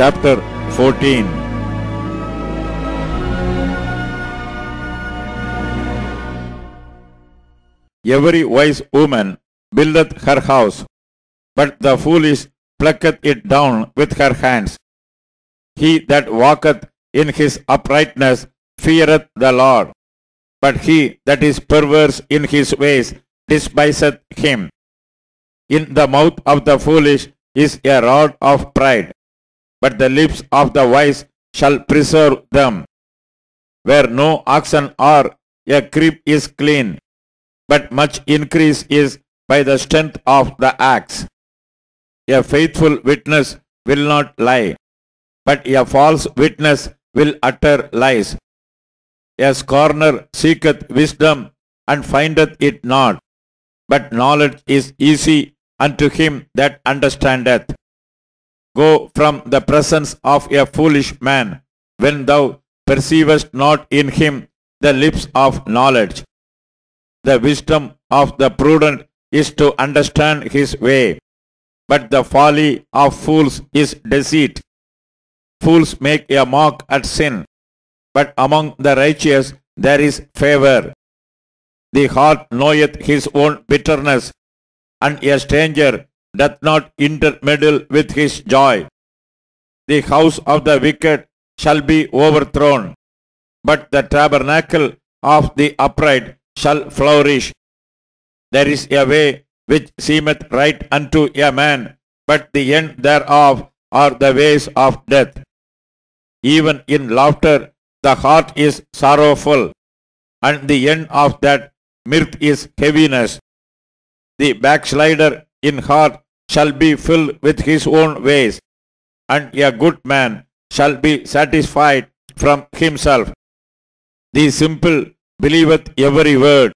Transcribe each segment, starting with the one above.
chapter 14. Every wise woman buildeth her house, but the foolish plucketh it down with her hands. He that walketh in his uprightness feareth the Lord, but he that is perverse in his ways despiseth him. In the mouth of the foolish is a rod of pride, but the lips of the wise shall preserve them. Where no oxen are, a crib is clean, but much increase is by the strength of the axe. A faithful witness will not lie, but a false witness will utter lies. A scorner seeketh wisdom and findeth it not, but knowledge is easy unto him that understandeth. Go from the presence of a foolish man, when thou perceivest not in him the lips of knowledge. The wisdom of the prudent is to understand his way, but the folly of fools is deceit. Fools make a mock at sin, but among the righteous there is favor. The heart knoweth his own bitterness, and a stranger doth not intermeddle with his joy. The house of the wicked shall be overthrown, but the tabernacle of the upright shall flourish. There is a way which seemeth right unto a man, but the end thereof are the ways of death. Even in laughter the heart is sorrowful, and the end of that mirth is heaviness. The backslider in heart shall be filled with his own ways, and a good man shall be satisfied from himself. The simple believeth every word,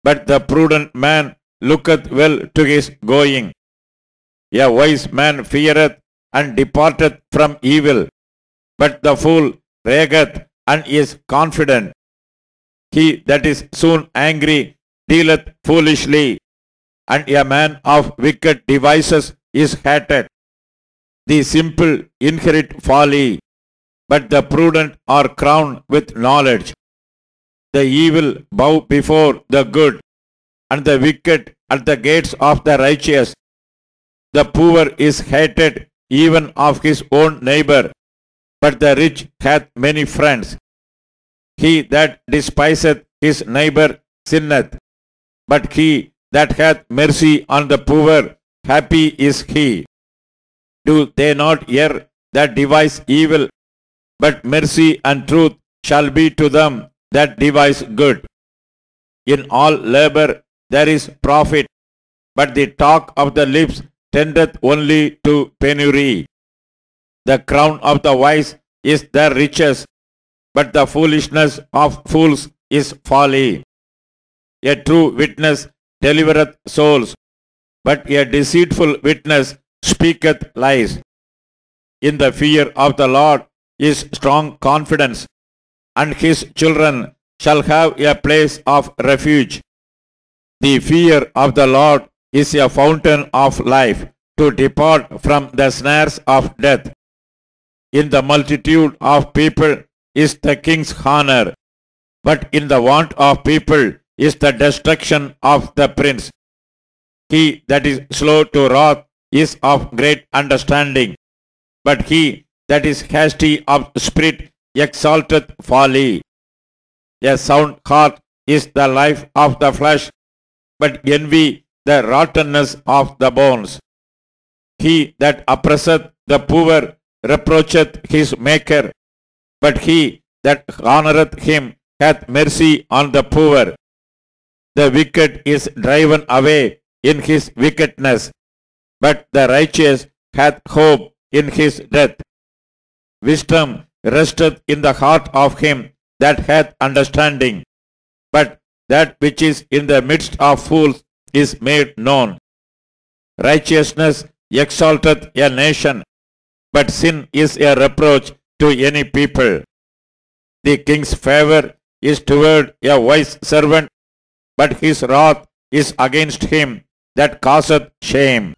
but the prudent man looketh well to his going. A wise man feareth and departeth from evil, but the fool rageth and is confident. He that is soon angry dealeth foolishly, and a man of wicked devices is hated. The simple inherit folly, but the prudent are crowned with knowledge. The evil bow before the good, and the wicked at the gates of the righteous. The poor is hated even of his own neighbor, but the rich hath many friends. He that despiseth his neighbor sinneth, but he that hath mercy on the poor, happy is he. Do they not err that devise evil? But mercy and truth shall be to them that devise good. In all labor there is profit, but the talk of the lips tendeth only to penury. The crown of the wise is their riches, but the foolishness of fools is folly. A true witness delivereth souls, but a deceitful witness speaketh lies. In the fear of the Lord is strong confidence, and his children shall have a place of refuge. The fear of the Lord is a fountain of life, to depart from the snares of death. In the multitude of people is the king's honor, but in the want of people is the destruction of the prince. He that is slow to wrath is of great understanding, but he that is hasty of spirit exalteth folly. A sound heart is the life of the flesh, but envy the rottenness of the bones. He that oppresseth the poor reproacheth his maker, but he that honoureth him hath mercy on the poor. The wicked is driven away in his wickedness, but the righteous hath hope in his death. Wisdom resteth in the heart of him that hath understanding, but that which is in the midst of fools is made known. Righteousness exalteth a nation, but sin is a reproach to any people. The king's favor is toward a wise servant, but his wrath is against him that causeth shame.